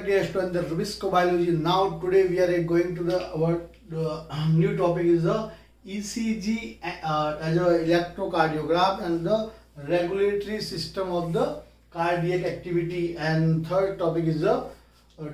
dear students, the Rubisco Biology. Now today we are going to our new topic is the ECG as a electrocardiograph and the regulatory system of the cardiac activity, and third topic is the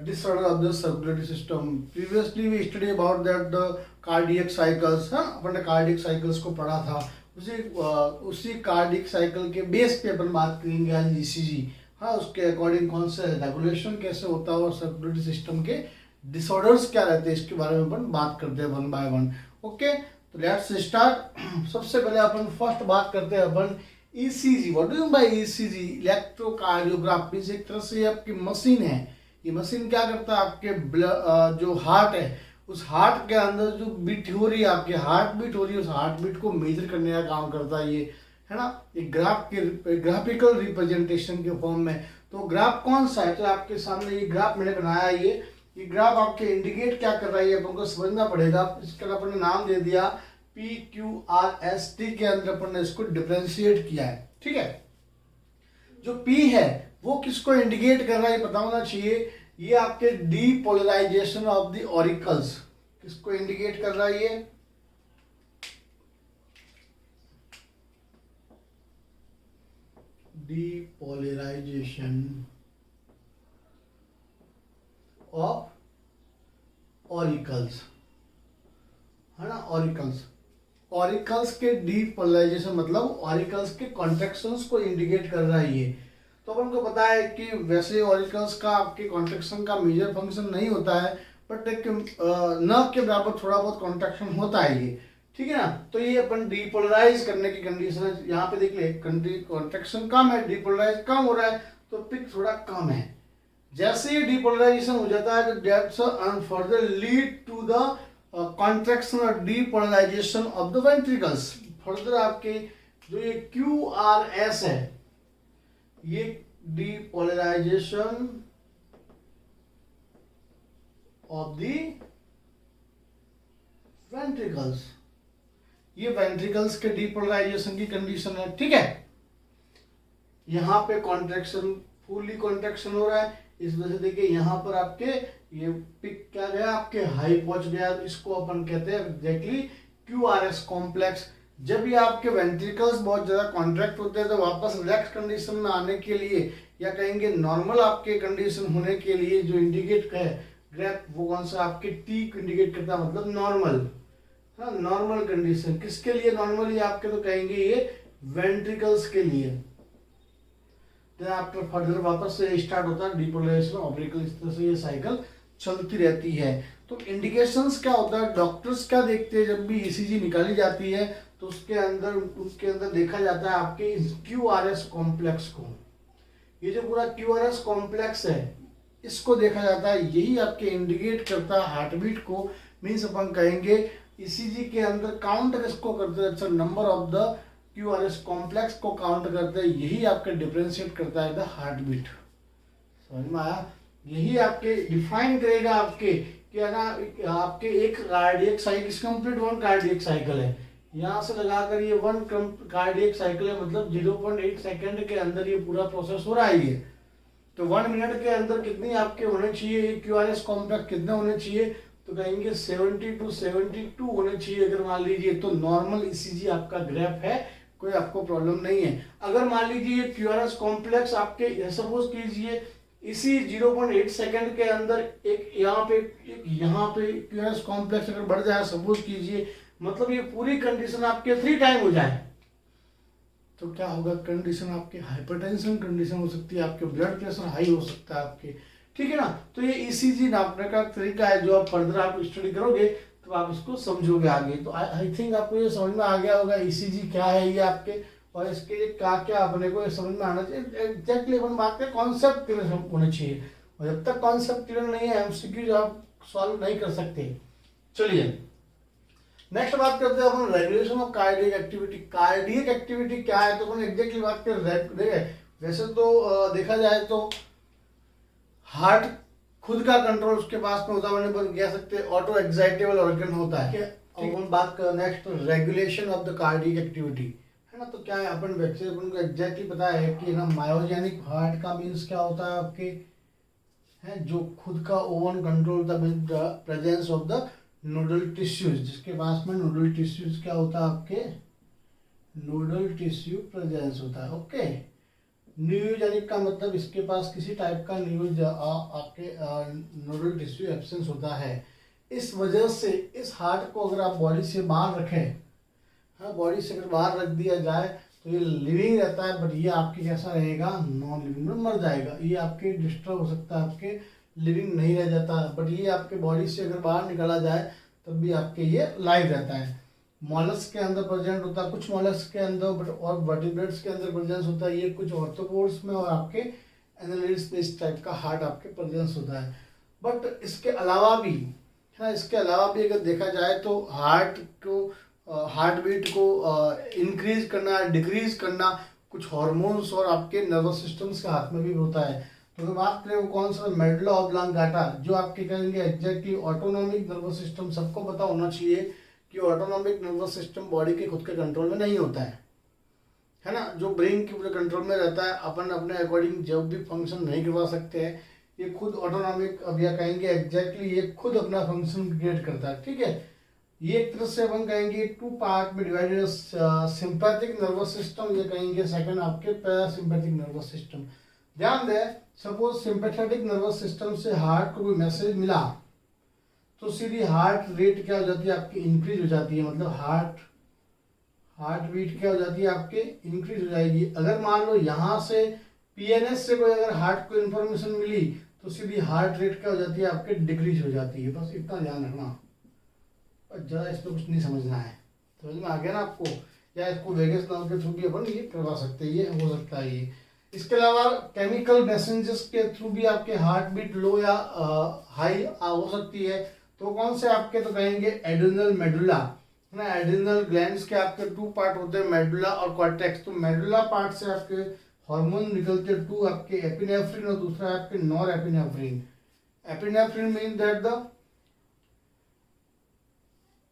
disorder of the circulatory system. Previously we studied about that the cardiac cycles. अपन ने cardiac cycles को पढ़ा था, उसी cardiac cycle के base पे अपन बात करेंगे आज ECG. हाँ, उसके अकॉर्डिंग कौन सा रेगुलेशन कैसे होता है और सर्कुलेटरी सिस्टम के डिसऑर्डर्स क्या रहते हैं, इसके बारे में अपन बात करते हैं वन बाय वन. ओके, तो लेट्स स्टार्ट. सबसे पहले अपन फर्स्ट बात करते हैं अपन ECG. What do you mean by ECG? Electrocardiograph. एक तरह से आपकी मशीन है. ये मशीन क्या करता है, आपके जो हार्ट है उस हार्ट के अंदर जो बीट हो रही है, आपकी हार्ट बीट हो रही है, उस हार्ट बीट को मेजर करने का काम करता है ये, है ना. एक ग्राफ के ग्राफिकल रिप्रेजेंटेशन के फॉर्म में. तो ग्राफ कौन सा है, तो आपके सामने ये ग्राफ मैंने बनाया है. ये ग्राफ आपके इंडिकेट क्या कर रहा है, अपन को समझना पड़ेगा. इसका अपन ने नाम दे दिया PQRST के अंदर अपन ने इसको डिफरेंशिएट किया है. ठीक है, जो P है वो किसको इंडिकेट कर रहा है पता होना चाहिए. ये आपके डीपोलराइजेशन ऑफ द ऑरिकल्स किसको इंडिकेट कर रहा है, ये डीपोलराइजेशन ऑफ ऑरिकल्स, है ना. ऑरिकल्स के डीपोलराइजेशन मतलब ऑरिकल्स के कॉन्ट्रैक्शंस को इंडिकेट कर रहा है ये. तो अपन को पता है कि वैसे ऑरिकल्स का आपके कॉन्ट्रैक्शन का मेजर फंक्शन नहीं होता है, बट एक नर्व के बराबर थोड़ा बहुत कॉन्ट्रैक्शन होता है ये. ठीक है ना. तो ये अपन डीपोलराइज करने की कंडीशन है. यहाँ पे देख ले, कॉन्ट्रैक्शन कम है, डीपोलराइज कम हो रहा है, तो पिक थोड़ा कम है. जैसे ये डीपोलराइजेशन हो जाता है तो that's further lead to the contraction और depolarization of the ventricles. Further आपके जो ये QRS है, ये डीपोलराइजेशन ऑफ द वेंट्रिकल्स, ये वेंट्रिकल्स के डीपोलराइजेशन की कंडीशन है. ठीक है, यहां पे कॉन्ट्रैक्शन फुली कॉन्ट्रैक्शन हो रहा है, इस वजह से देखिए यहाँ पर आपके ये पिक क्या गया, आपके हाई पहुंच गया. इसको अपन कहते हैं एग्जैक्टली QRS कॉम्प्लेक्स. जब ये आपके वेंट्रिकल्स बहुत ज्यादा कॉन्ट्रैक्ट होते हैं तो वापस रिलैक्स कंडीशन में आने के लिए, या कहेंगे नॉर्मल आपके कंडीशन होने के लिए, जो इंडिकेट है ग्राफ वो कौन सा आपके T को इंडिकेट करता है, मतलब नॉर्मल. हाँ, नॉर्मल कंडीशन किसके लिए नॉर्मल, ये आपके तो कहेंगे ये वेंट्रिकल्स के लिए. देन आफ्टर फर्दर वापस से स्टार्ट होता है डीपोलराइजेशन ऑब्लिकल. इस तरह से ये साइकिल चलती रहती है. तो इंडिकेशंस क्या होता है, डॉक्टर्स क्या देखते हैं जब भी ECG निकाली जाती है तो उसके अंदर देखा जाता है आपके QRS कॉम्प्लेक्स को. ये जो पूरा QRS कॉम्प्लेक्स है इसको देखा जाता है. यही आपके इंडिकेट करता है हार्ट बीट को. मीन्स अपन कहेंगे ECG के अंदर काउंट किसको करते हैं, अच्छा number of the QRS complex को काउंट करते हैं. यही आपके डिफरेंशिएट करता है द हार्ट बीट. समझ में आया. यही आपके डिफाइन करेगा आपके क्या ना, आपके एक cardiac cycle complete one cardiac cycle है. यहाँ से लगाकर ये वन कार्डियक साइकिल है, मतलब 0.8 सेकंड के अंदर ये पूरा प्रोसेस हो रहा है ये. तो 1 मिनट के अंदर कितनी आपके होने चाहिए QRS कॉम्प्लेक्स, कितने होने चाहिए, तो कहेंगे 70 to 72 होने चाहिए. अगर मान लीजिए तो नॉर्मल ECG आपका ग्राफ है, कोई आपको प्रॉब्लम नहीं है. अगर मान लीजिए QRS कॉम्प्लेक्स आपके सपोज कीजिए इसी 0.8 सेकंड के अंदर एक यहाँ पे QRS कॉम्प्लेक्स अगर बढ़ जाए, सपोज कीजिए, मतलब ये पूरी कंडीशन आपके 3 टाइम हो जाए, तो क्या होगा, कंडीशन आपकी हाइपरटेंशन कंडीशन हो सकती है, आपके ब्लड प्रेशर हाई हो सकता है आपके. ठीक है ना. तो ये ECG नापने का तरीका है, जो आप फर्दर आप स्टडी करोगे तो आप इसको समझोगे आगे. तो आई थिंक आपको ये समझ में आ गया होगा ECG क्या है ये आपके, और इसके क्या क्या अपने को समझ में आना चाहिए. एग्जैक्टली अपन बात करें कॉन्सेप्ट क्लियर होने चाहिए, और जब तक कॉन्सेप्ट क्लियर नहीं है MCQ आप सॉल्व नहीं कर सकते. चलिए नेक्स्ट बात करते हैं अपन regulation of cardiac activity. Cardiac activity क्या है, तो अपन एग्जैक्टली बात करें. वैसे तो देखा जाए तो हार्ट खुद का कंट्रोल उसके पास में होता है, मैंने कह सकते हैं ऑटो एक्साइटेबल ऑर्गन होता है. अब हम बात करें next regulation of the cardiac activity, है ना. तो क्या है, अपन को एग्जैक्टली पता है कि ना मायोजेनिक हार्ट का मीन्स क्या होता है आपके, है जो खुद का ओवन कंट्रोल होता है with the presence of the nodal tissues, जिसके पास में नोडल टिश्यूज क्या होता है आपके, नोडल टिश्यू प्रेजेंस होता है। ओके, न्यूजेनिक का मतलब इसके पास किसी टाइप का न्यूज आपके नोडल टिश्यू एब्सेंस होता है। इस वजह से इस हार्ट को अगर आप बॉडी से बाहर रखें, हाँ बॉडी से अगर बाहर रख दिया जाए तो ये लिविंग रहता है, बट ये आपके कैसा रहेगा, नॉन लिविंग में मर जाएगा। ये आपके डिस्टर्ब हो सकता है, आपके लिविंग नहीं रह जाता, बट ये आपके बॉडी से अगर बाहर निकाला जाए तब भी आपके ये लाइव रहता है। मॉलस्क के अंदर प्रेजेंट होता है, कुछ मॉलस्क के अंदर, बट और वर्टिब्रेट्स के अंदर प्रेजेंस होता है ये, कुछ ऑर्थ्रोपोड्स में और आपके एनालिड्स में इस टाइप का हार्ट आपके प्रेजेंस होता है। बट इसके अलावा भी है, इसके अलावा भी अगर देखा जाए तो हार्ट बीट को इंक्रीज करना, डिक्रीज करना कुछ हार्मोन्स और आपके नर्वस सिस्टम्स के हाथ में भी होता है। तो अगर बात करें वो कौन सा, मेडुला ऑब्लांगाटा, जो आपके कहेंगे एग्जैक्टली ऑटोनॉमिक नर्वस सिस्टम। सबको पता होना चाहिए कि ऑटोनॉमिक नर्वस सिस्टम बॉडी के खुद के कंट्रोल में नहीं होता है ना, जो ब्रेन के पूरे कंट्रोल में रहता है। अपन अपने अकॉर्डिंग जब भी फंक्शन नहीं करवा सकते हैं, ये खुद ऑटोनॉमिक, अब या कहेंगे एग्जैक्टली ये खुद अपना फंक्शन क्रिएट करता है। ठीक है, ये एक तरह से अपन कहेंगे टू पार्ट में डिवाइडेड, सिंपैथिक नर्वस सिस्टम, ये कहेंगे सेकंड आपके पैरासिम्पैथिक नर्वस सिस्टम। ध्यान दें, सपोज सिंपैथेटिक नर्वस सिस्टम से हार्ट को कोई मैसेज मिला तो सीधी हार्ट रेट क्या हो जाती है आपकी, इंक्रीज हो जाती है, मतलब हार्ट बीट क्या हो जाती है आपके, इंक्रीज हो जाएगी। अगर मान लो यहाँ से पीएनएस से कोई अगर हार्ट को इन्फॉर्मेशन मिली तो सीधी हार्ट रेट क्या हो जाती है आपके, डिक्रीज हो जाती है। बस इतना ध्यान रखना, ज़्यादा इसमें कुछ नहीं समझना है, समझ में आ गया ना आपको। या इसको वेगस नर्व के थ्रू भी अपन ये करवा सकते हैं, ये हो सकता है ये। इसके अलावा केमिकल मैसेंजर्स के थ्रू भी आपके हार्ट बीट लो या हाई हो सकती है। तो कौन से आपके, तो कहेंगे एड्रिनल मेडुला है ना, एड्रिनल ग्लैंड्स के आपके टू पार्ट होते हैं, मेडुला और कॉर्टेक्स। तो मेडुला पार्ट से आपके हार्मोन निकलते हैं, टू आपके एपिनेफ्रिन और दूसरा आपके nor epinephrine. Epinephrine mean that the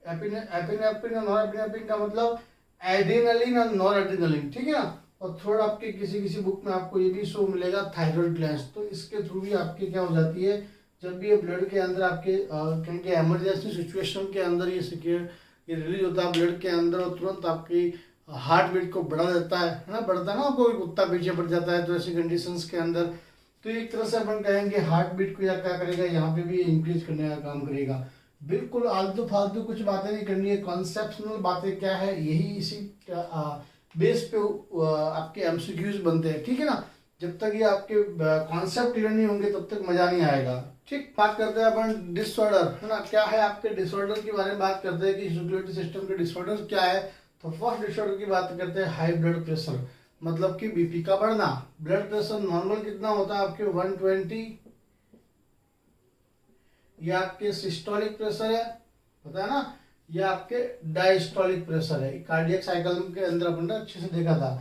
epinephrine और नॉर एपिनेफ्रिन का मतलब एड्रेनलिन और नॉर एड्रेनलिन, ठीक है ना। और थर्ड आपके किसी बुक में आपको ये भी शो मिलेगा थायराइड ग्लैंड्स। तो इसके थ्रू भी आपके क्या हो जाती है, जब भी ये ब्लड के अंदर आपके कहेंगे इमरजेंसी सिचुएशन के अंदर ये रिलीज होता है ब्लड के अंदर, और तुरंत आपकी हार्ट बीट को बढ़ा देता है ना, बढ़ता है ना, कोई कुत्ता पीछे बढ़ जाता है तो ऐसी कंडीशंस के अंदर। तो एक तरह से अपन कहेंगे हार्ट बीट को या क्या करेगा, यहाँ पे भी इंक्रीज करने का काम करेगा। बिल्कुल आलतू फालतू कुछ बातें नहीं करनी है, कॉन्सेप्शनल बातें क्या है, यही इसी बेस पे आपके एमसीक्यूज बनते हैं, ठीक है ना। जब तक ये आपके कॉन्सेप्ट क्लियर नहीं होंगे तब तक मजा नहीं आएगा। ठीक, बात करते हैं अपन डिसऑर्डर, है ना, क्या है आपके डिसऑर्डर के बारे में बात करते हैं कि सर्कुलेटरी सिस्टम के डिसऑर्डर क्या है। तो फर्स्ट डिसऑर्डर की बात करते हैं हाई ब्लड प्रेशर, मतलब कि बीपी का बढ़ना। ब्लड प्रेशर नॉर्मल कितना होता है आपके 120, ये आपके सिस्टोलिक प्रेशर है, पता है ना, ये आपके डायस्टोलिक प्रेशर है। कार्डियक साइकिल के अंदर अपन ने अच्छे से देखा था।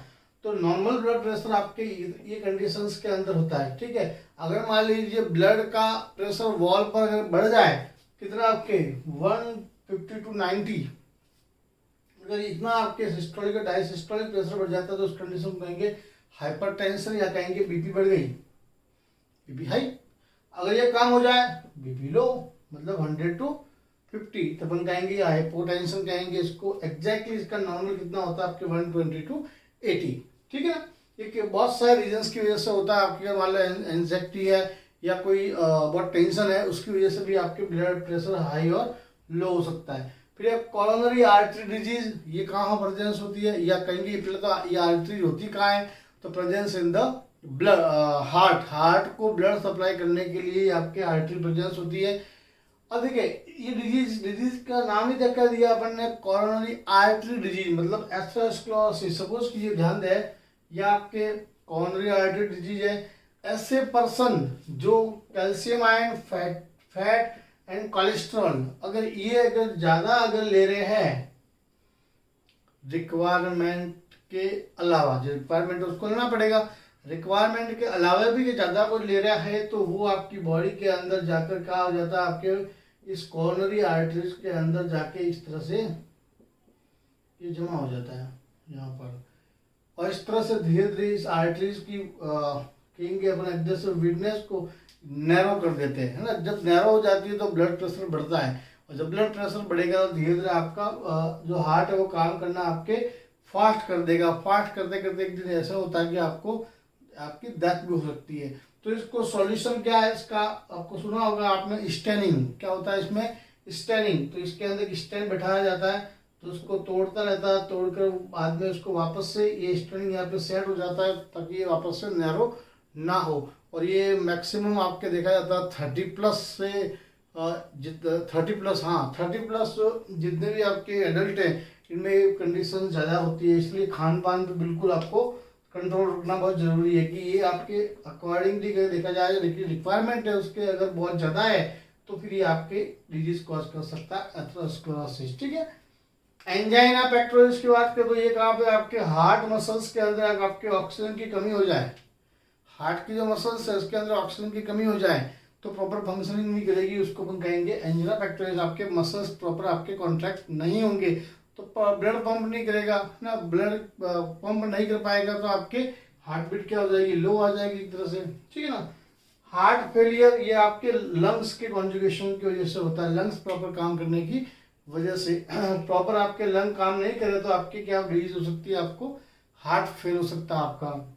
तो नॉर्मल ब्लड प्रेशर आपके ये कंडीशंस के अंदर होता है, ठीक है। अगर मान लीजिए ब्लड का प्रेशर वॉल पर अगर बढ़ जाए, कितना आपके 150 to 90, अगर इतना आपके सिस्टोलिक और डायसिस्टोलिक प्रेशर बढ़ जाता है तो उस कंडीशन को कहेंगे हाइपरटेंशन, या कहेंगे बीपी बढ़ गई, बीपी हाई। अगर ये कम हो जाए बीपी लो, मतलब 100 to 50, तो अपन कहेंगे हाइपोटेंशन कहेंगे इसको। एग्जैक्टली इसका नॉर्मल कितना होता है आपके 120 to 80, ठीक है ना। ये बहुत सारे रीजंस की वजह से होता है। आपके मान लो एंजाइटी है या कोई बहुत टेंशन है, उसकी वजह से भी आपके ब्लड प्रेशर हाई और लो हो सकता है। फिर कॉरोनरी आर्टरी डिजीज, ये कहाँ प्रेजेंस होती है, या कहेंगे पहले तो ये आर्टरी होती कहाँ है, तो presence in the blood heart को ब्लड सप्लाई करने के लिए आपके आर्टरी प्रेजेंस होती है। और देखिए ये डिजीज का नाम ही क्या दिया अपन ने, कॉरोनरी आर्टरी डिजीज, मतलब एथेरोस्क्लेरोसिस। सपोज कीजिए, ध्यान दे, ये आपके कॉरोनरी आर्टरी डिजीज है। ऐसे पर्सन जो calcium ion, fat and cholesterol अगर ज्यादा अगर ले रहे हैं रिक्वायरमेंट के अलावा, जो रिक्वायरमेंट उसको लेना पड़ेगा, रिक्वायरमेंट के अलावा भी ये ज्यादा कोई ले रहा है तो वो आपकी बॉडी के अंदर जाकर क्या हो जाता है, आपके इस कॉर्नरी आर्टरीज के अंदर जाके इस तरह से ये जमा हो जाता है यहाँ पर, और इस तरह से धीरे धीरे इस आर्टरीज की कहेंगे अपन एडजस्टेड विडनेस को नैरो कर देते हैं, है ना। जब नैरो हो जाती है तो ब्लड प्रेशर बढ़ता है, और जब ब्लड प्रेशर बढ़ेगा तो धीरे धीरे आपका जो हार्ट है वो काम करना आपके फास्ट कर देगा। फास्ट करते करते एक दिन ऐसा होता है कि आपकी डेथ भी हो सकती है। तो इसको सॉल्यूशन क्या है इसका, आपको सुना होगा आपने स्टेनिंग। क्या होता है इसमें, स्टेनिंग। तो इसके अंदर स्टेन बैठाया जाता है, तो उसको तोड़ता रहता है, तोड़कर बाद में उसको वापस से ये स्टेनिंग यहाँ पे सेट हो जाता है ताकि ये वापस से नैरो ना हो। और ये मैक्सिमम आपके देखा जाता है 30+ से 30+, हाँ 30+ जितने भी आपके एडल्ट हैं इनमें कंडीशन ज़्यादा होती है। इसलिए खान पान पे बिल्कुल आपको कंट्रोल रखना बहुत ज़रूरी है कि ये आपके अकॉर्डिंगली देखा जाए, लेकिन रिक्वायरमेंट है उसके अगर बहुत ज़्यादा है तो फिर ये आपके डिजीज कॉज कर सकता है एथेरोस्क्लेरोसिस, ठीक है। एंजाइना पेक्टोरिस की बात करें तो ये कहाँ पे आपके हार्ट मसल्स के अंदर आपके ऑक्सीजन की कमी हो जाए, हार्ट की जो मसल्स है उसके अंदर ऑक्सीजन की कमी हो जाए तो प्रॉपर फंक्शनिंग नहीं करेगी, उसको अपन कहेंगे एंजिना पेक्टोरिस। आपके मसल्स प्रॉपर आपके कॉन्ट्रैक्ट नहीं होंगे तो ब्लड पंप नहीं करेगा ना, ब्लड पंप नहीं कर पाएगा तो आपके हार्ट बीट क्या हो जाएगी, लो आ जाएगी एक तरह से, ठीक है ना। हार्ट फेलियर ये आपके लंग्स के कॉन्जुगेशन की वजह से होता है, लंग्स प्रॉपर काम करने की वजह से। प्रॉपर आपके लंग काम नहीं करे तो आपकी क्या डिजीज हो सकती है, आपको हार्ट फेल हो सकता है आपका।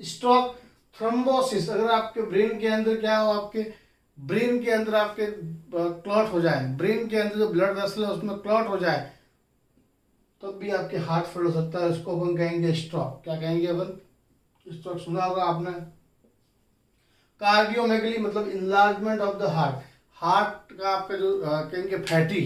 स्ट्रोक, थ्रोम्बोसिस, अगर आपके ब्रेन के अंदर क्या हो, आपके ब्रेन के अंदर आपके क्लॉट हो जाए, ब्रेन के अंदर जो ब्लड वेसल है उसमें क्लॉट हो जाए तो भी आपके हार्ट फेल हो सकता है, उसको अपन कहेंगे स्ट्रोक। क्या कहेंगे अपन, स्ट्रोक सुना होगा आपने। कार्डियोमेगली मतलब enlargement of the heart, heart का आपका जो कहेंगे फैटी,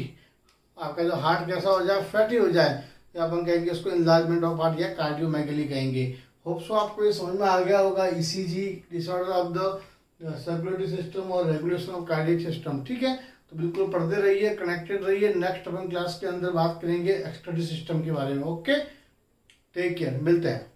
आपका जो हार्ट कैसा हो जाए, फैटी हो जाए, या अपन कहेंगे उसको इनलार्जमेंट ऑफ हार्ट या कार्डियोमेगली कहेंगे। होप सो आपको ये समझ में आ गया होगा, ECG disorder of the circulatory system और रेगुलेशन ऑफ कार्डियक सिस्टम, ठीक है। तो बिल्कुल पढ़ते रहिए, कनेक्टेड रहिए। नेक्स्ट अपन क्लास के अंदर बात करेंगे एक्सक्रीटरी सिस्टम के बारे में। ओके, टेक केयर, मिलते हैं।